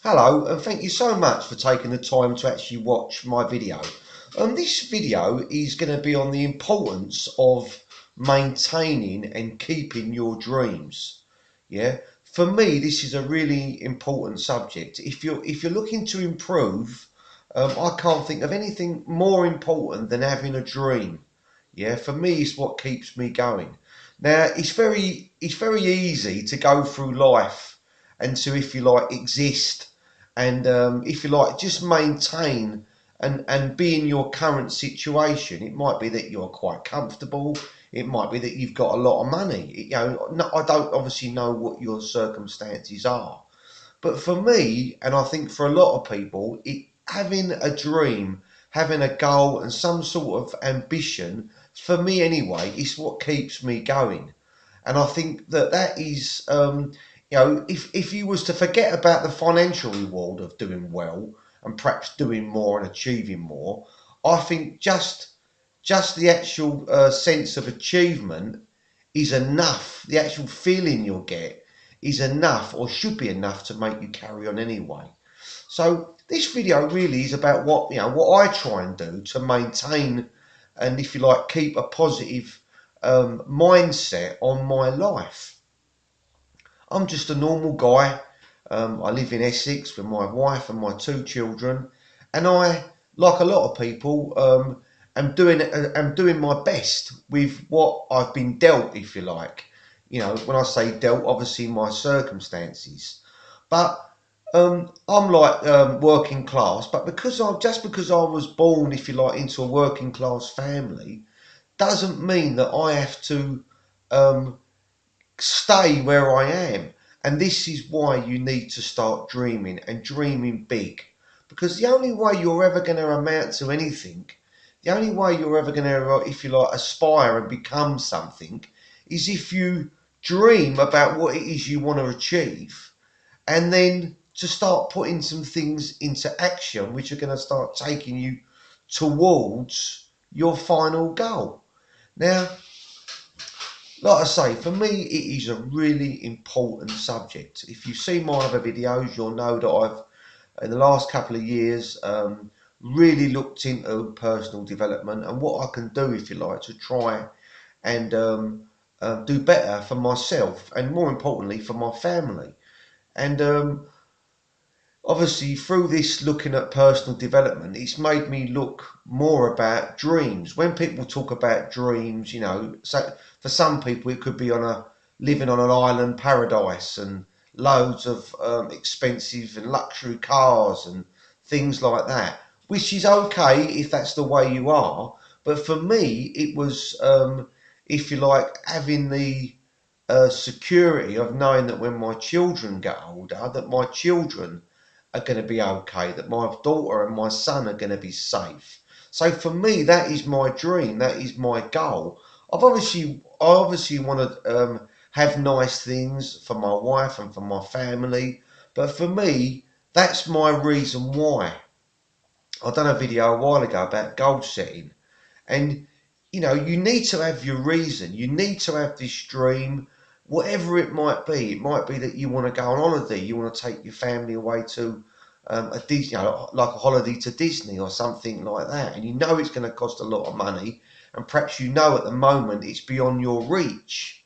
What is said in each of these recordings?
Hello, and thank you so much for taking the time to actually watch my video. This video is going to be on the importance of maintaining and keeping your dreams. Yeah, for me, this is a really important subject. If you're looking to improve, I can't think of anything more important than having a dream. Yeah, for me, it's what keeps me going. Now, it's very easy to go through life and to, if you like, exist and if you like, just maintain and be in your current situation. It might be that you're quite comfortable. It might be that you've got a lot of money. I don't obviously know what your circumstances are, but for me, and I think for a lot of people, having a dream, having a goal, and some sort of ambition, for me anyway, is what keeps me going. And I think that is, if you was to forget about the financial reward of doing well and perhaps doing more and achieving more, I think just the actual sense of achievement is enough. The actual feeling you'll get is enough, or should be enough, to make you carry on anyway. So this video really is about what I try and do to maintain and, if you like, keep a positive mindset on my life. I'm just a normal guy. I live in Essex with my wife and my two children, and I, like a lot of people, am doing my best with what I've been dealt, if you like. When I say dealt, obviously my circumstances. But I'm like working class, but because I was born, if you like, into a working class family, doesn't mean that I have to um, stay where I am. And this is why you need to start dreaming and dreaming big. Because the only way you're ever going to amount to anything, the only way you're ever going to, if you like, aspire and become something, is if you dream about what it is you want to achieve, and then to start putting some things into action which are going to start taking you towards your final goal. Now, like I say, for me, it is a really important subject. If you see my other videos, you'll know that I've, in the last couple of years, really looked into personal development and what I can do, if you like, to try and do better for myself and, more importantly, for my family. And obviously, through this looking at personal development, it's made me look more about dreams. When people talk about dreams, so for some people it could be living on an island paradise and loads of expensive and luxury cars and things like that, which is okay if that's the way you are. But for me, it was, if you like, having the security of knowing that when my children get older, that my children are going to be okay, that my daughter and my son are going to be safe. So for me, that is my dream. That is my goal. I obviously want to have nice things for my wife and for my family, but for me, that's my reason why. I done a video a while ago about goal setting, and you need to have your reason. You need to have this dream, whatever it might be. It might be that you want to go on holiday. You want to take your family away to a Disney, like a holiday to Disney or something like that. And you know it's going to cost a lot of money, and perhaps at the moment it's beyond your reach.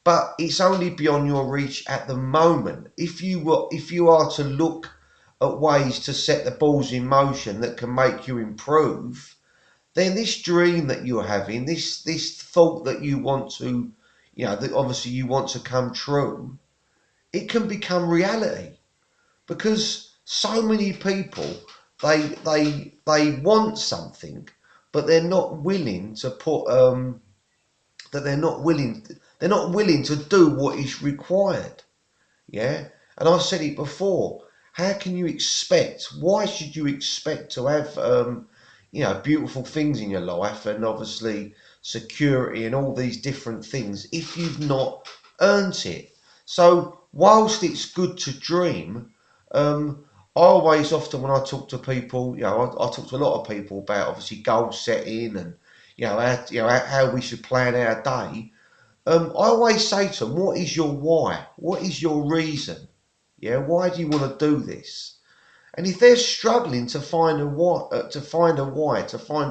But it's only beyond your reach at the moment. If you are to look at ways to set the balls in motion that can make you improve, then this dream that you're having, this thought that you want to, that obviously you want to come true, it can become reality. Because so many people, they want something, but they're not willing to put that they're not willing to do what is required. Yeah. And I said it before, how can you expect, why should you expect to have beautiful things in your life and obviously security and all these different things if you've not earned it? So whilst it's good to dream, I always, often when I talk to people, I talk to a lot of people about obviously goal setting and how we should plan our day. I always say to them, what is your why? What is your reason? Yeah, why do you want to do this? And if they're struggling to find a why, to find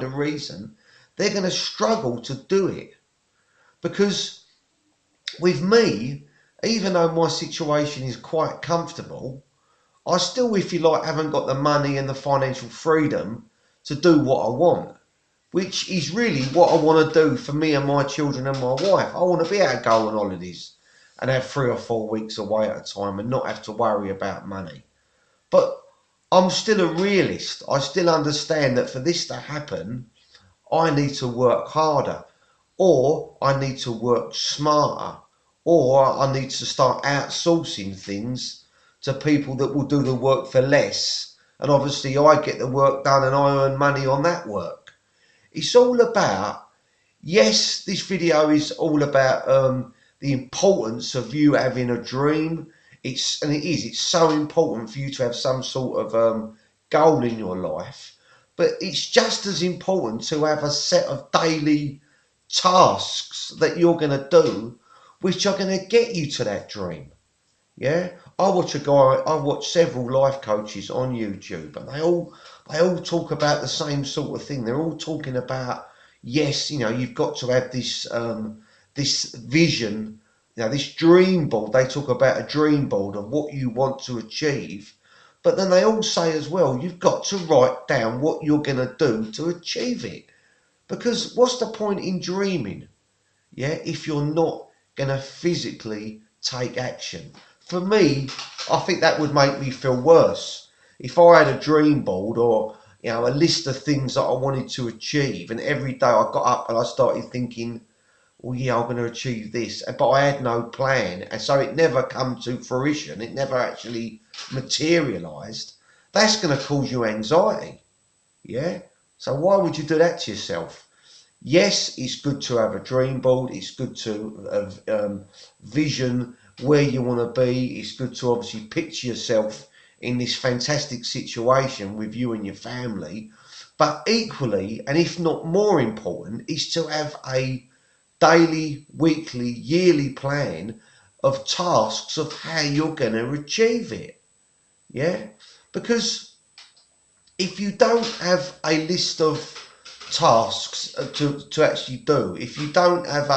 a reason, they're going to struggle to do it. Because with me, even though my situation is quite comfortable, I still, if you like, haven't got the money and the financial freedom to do what I want, which is really what I want to do for me and my children and my wife. I want to be able to go on holidays and have 3 or 4 weeks away at a time and not have to worry about money. But I'm still a realist. I still understand that for this to happen, I need to work harder, or I need to work smarter, or I need to start outsourcing things to people that will do the work for less. And obviously, I get the work done and I earn money on that work. It's all about, yes, this video is all about the importance of you having a dream. It's so important for you to have some sort of goal in your life. But it's just as important to have a set of daily tasks that you're going to do, which are going to get you to that dream. Yeah, I watch several life coaches on YouTube, and they all talk about the same sort of thing. They're all talking about, yes, you've got to have this vision, this dream board. They talk about a dream board of what you want to achieve, but then they all say as well, you've got to write down what you're going to do to achieve it. Because what's the point in dreaming? Yeah, if you're not going to physically take action. For me, I think that would make me feel worse. If I had a dream board or a list of things that I wanted to achieve, and every day I got up and I started thinking, well, yeah, I'm going to achieve this, but I had no plan, and so it never come to fruition. It never actually materialised. That's going to cause you anxiety. Yeah. So why would you do that to yourself? Yes, it's good to have a dream board. It's good to have vision where you want to be. It's good to obviously picture yourself in this fantastic situation with you and your family. But equally, and if not more important, is to have a daily, weekly, yearly plan of tasks of how you're going to achieve it. Yeah? Because if you don't have a list of tasks to actually do, if you don't have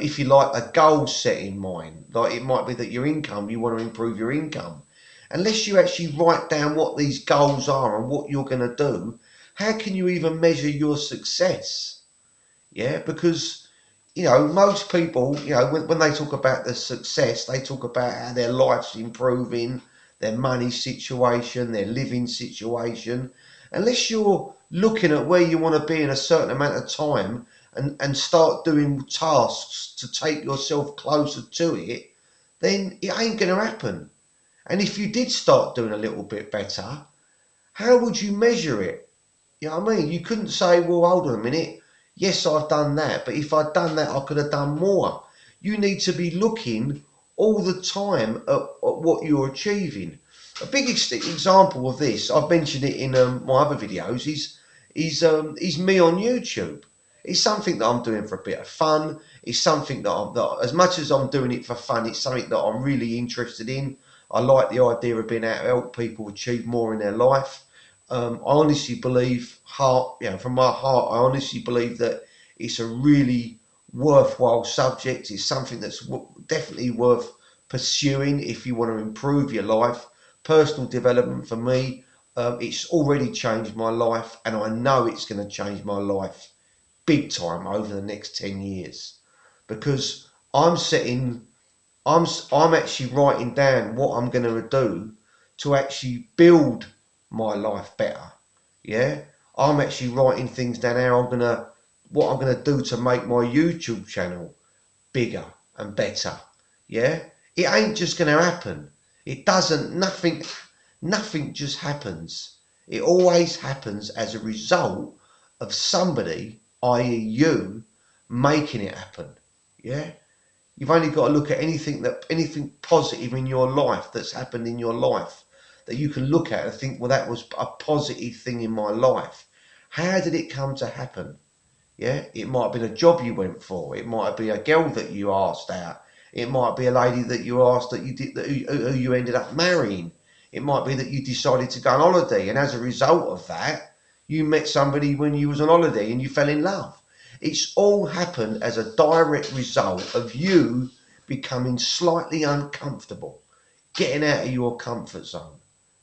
if you like, a goal set in mind, like it might be that your income, you want to improve your income, unless you actually write down what these goals are and what you're going to do, how can you even measure your success? Yeah, because most people, when they talk about the success, they talk about how their life's improving, their money situation, their living situation. Unless you're looking at where you want to be in a certain amount of time and start doing tasks to take yourself closer to it, then it ain't going to happen. And if you did start doing a little bit better, how would you measure it? You know what I mean? You couldn't say, well, hold on a minute. Yes, I've done that, but if I'd done that, I could have done more. You need to be looking all the time at what you're achieving. A big example of this, I've mentioned it in my other videos, is me on YouTube. It's something that I'm doing for a bit of fun. It's something that as much as I'm doing it for fun, it's something that I'm really interested in. I like the idea of being able to help people achieve more in their life. I honestly believe, from my heart, I honestly believe that it's a really worthwhile subject. It's something that's definitely worth pursuing if you want to improve your life. Personal development for me, it's already changed my life, and I know it's going to change my life big time over the next 10 years because I'm actually writing down what I'm going to do to actually build my life better. Yeah, I'm actually writing things down how what I'm gonna do to make my YouTube channel bigger and better. Yeah, it ain't just gonna happen. It doesn't. Nothing just happens. It always happens as a result of somebody, i.e., you, making it happen. Yeah. You've only got to look at anything positive in your life that's happened in your life that you can look at and think, well, that was a positive thing in my life. How did it come to happen? Yeah, it might have been a job you went for. It might have been a girl that you asked out. It might be a lady that you asked that you did, who you ended up marrying. It might be that you decided to go on holiday, and as a result of that, you met somebody when you was on holiday and you fell in love. It's all happened as a direct result of you becoming slightly uncomfortable, getting out of your comfort zone.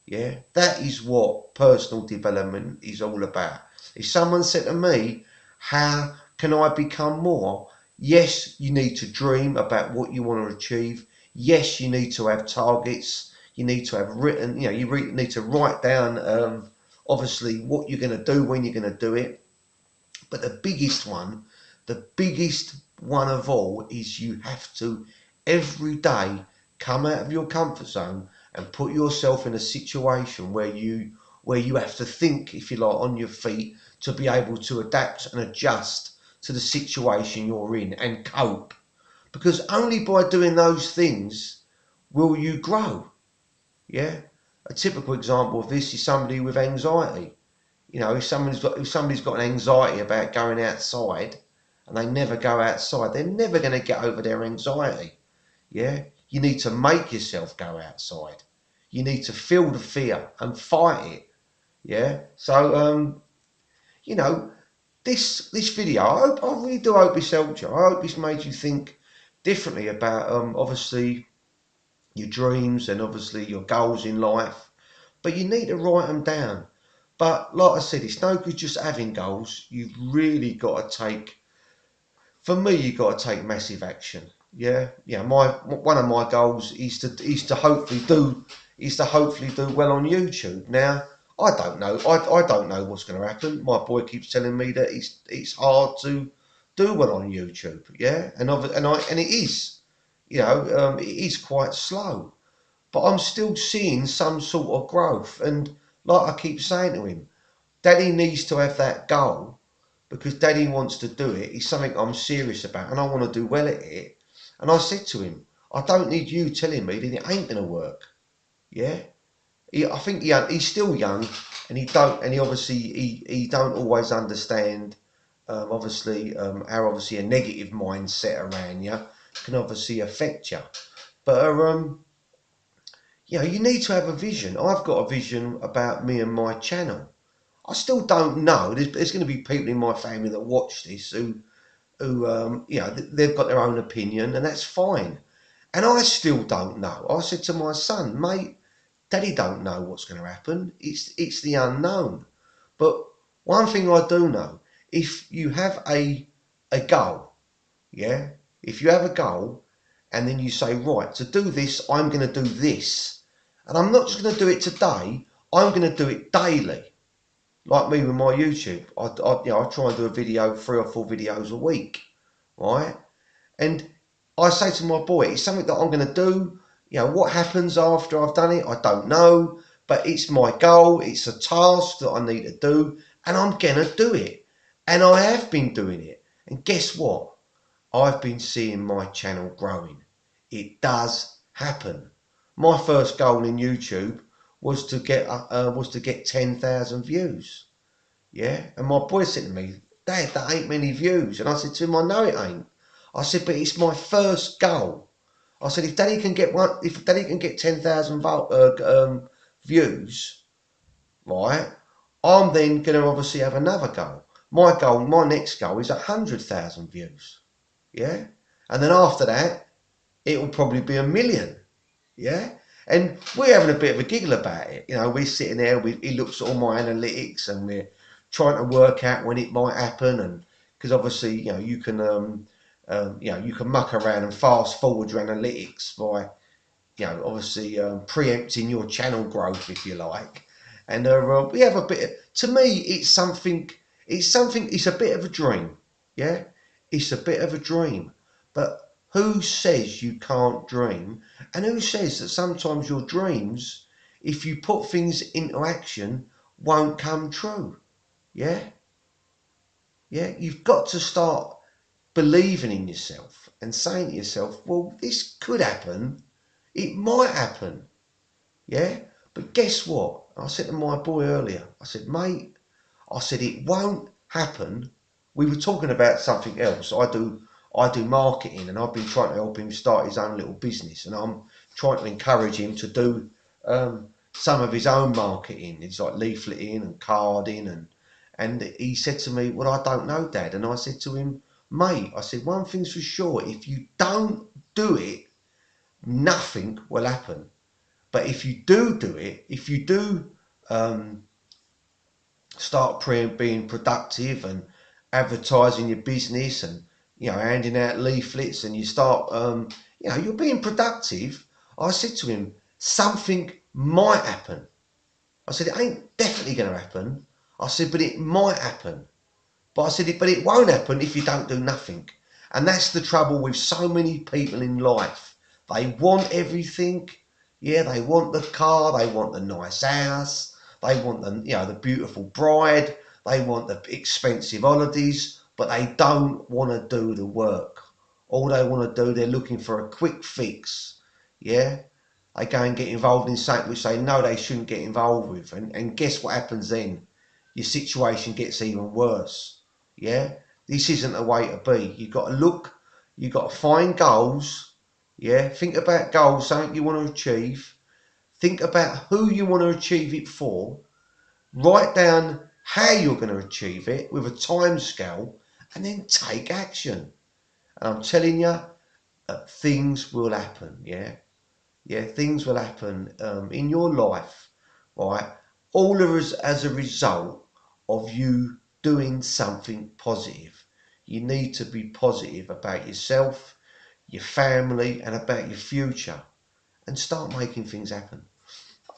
Yeah, that is what personal development is all about. If someone said to me, how can I become more? Yes, you need to dream about what you want to achieve. Yes, you need to have targets. You need to have written, need to write down, obviously, what you're going to do, when you're going to do it. But the biggest one of all is you have to every day come out of your comfort zone and put yourself in a situation where you have to think, if you like, on your feet to be able to adapt and adjust to the situation you're in and cope. Because only by doing those things will you grow. Yeah. A typical example of this is somebody with anxiety. If somebody's got an anxiety about going outside and they never go outside, they're never going to get over their anxiety. Yeah, you need to make yourself go outside. You need to feel the fear and fight it. Yeah. So this video, I really do hope it's helped you. I hope it's made you think differently about obviously your dreams and obviously your goals in life. But you need to write them down. But like I said, it's no good just having goals. You've really got to for me, you've got to take massive action. Yeah, one of my goals is to hopefully do well on YouTube. Now, I don't know. I don't know what's going to happen. My boy keeps telling me that it's hard to do well on YouTube. Yeah, and it is. It is quite slow, but I'm still seeing some sort of growth. And like I keep saying to him, Daddy needs to have that goal because Daddy wants to do it. It's something I'm serious about and I want to do well at it. And I said to him, I don't need you telling me that it ain't going to work. Yeah. I think he's still young and he obviously, he don't always understand, how obviously a negative mindset around you can obviously affect you. But, you need to have a vision. I've got a vision about me and my channel. I still don't know. There's going to be people in my family that watch this who they've got their own opinion, and that's fine. And I still don't know. I said to my son, mate, Daddy don't know what's going to happen. It's the unknown. But one thing I do know, if you have a goal, yeah, if you have a goal, and then you say, right, to do this, I'm going to do this, and I'm not just going to do it today. I'm going to do it daily. Like me with my YouTube, I try and do a video, 3 or 4 videos a week, right? And I say to my boy, it's something that I'm going to do. What happens after I've done it, I don't know, but it's my goal. It's a task that I need to do, and I'm going to do it. And I have been doing it. And guess what? I've been seeing my channel growing. It does happen. My first goal in YouTube was to get 10,000 views. Yeah, and my boy said to me, Dad, that ain't many views. And I said to him, I know it ain't. I said, but it's my first goal. I said, if Daddy can get 10,000 views, right, I'm then going to obviously have another goal. My next goal is 100,000 views. Yeah, and then after that, it will probably be 1 million. Yeah. And we're having a bit of a giggle about it. We're sitting there, he looks at all my analytics and we're trying to work out when it might happen. And because obviously, you can, you can muck around and fast forward your analytics by, obviously preempting your channel growth, if you like. And we have a bit, to me, it's a bit of a dream. Yeah. It's a bit of a dream. But who says you can't dream? And who says that sometimes your dreams, if you put things into action, won't come true? Yeah? Yeah? You've got to start believing in yourself and saying to yourself, well, this could happen. It might happen. Yeah? But guess what? I said to my boy earlier, I said, mate, I said, it won't happen. We were talking about something else. I do marketing, and I've been trying to help him start his own little business, and I'm trying to encourage him to do some of his own marketing. It's like leafleting and carding, and he said to me, "Well, I don't know, Dad." And I said to him, "Mate," I said, "one thing's for sure, if you don't do it, nothing will happen. But if you do it, if you do start being productive and advertising your business, and handing out leaflets, and you start you're being productive." I said to him, "Something might happen." I said, "It ain't definitely going to happen." I said, "But it might happen." But I said, "But it won't happen if you don't do nothing." And that's the trouble with so many people in life. They want everything. Yeah, they want the car, they want the nice house, they want the beautiful bride, they want the expensive holidays, but they don't want to do the work. All they want to do, they're looking for a quick fix. Yeah, they go and get involved in something which they know they shouldn't get involved with, and guess what happens then? Your situation gets even worse. Yeah, this isn't the way to be. You've got to look, you've got to find goals. Yeah, think about goals, something you want to achieve. Think about who you want to achieve it for. Write down how you're going to achieve it with a time scale, and then take action. And I'm telling you, things will happen. Yeah, things will happen in your life, right? All of us as a result of you doing something positive. You need to be positive about yourself, your family, and about your future, and start making things happen.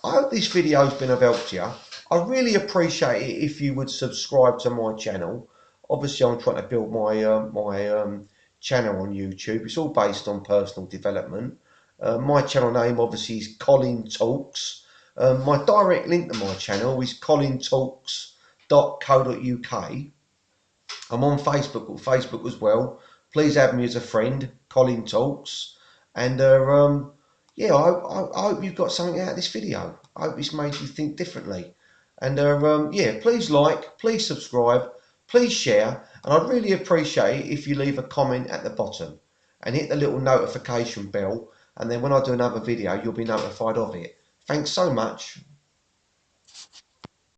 I hope this video has been of help to you. I really appreciate it if you would subscribe to my channel. Obviously, I'm trying to build my channel on YouTube. It's all based on personal development. My channel name obviously is Colin Talks. My direct link to my channel is colintalks.co.uk. I'm on Facebook as well. Please add me as a friend, Colin Talks. And yeah, I hope you've got something out of this video. I hope it's made you think differently. And yeah, please like, please subscribe, please share. And I'd really appreciate it if you leave a comment at the bottom and hit the little notification bell. And then when I do another video, you'll be notified of it. Thanks so much.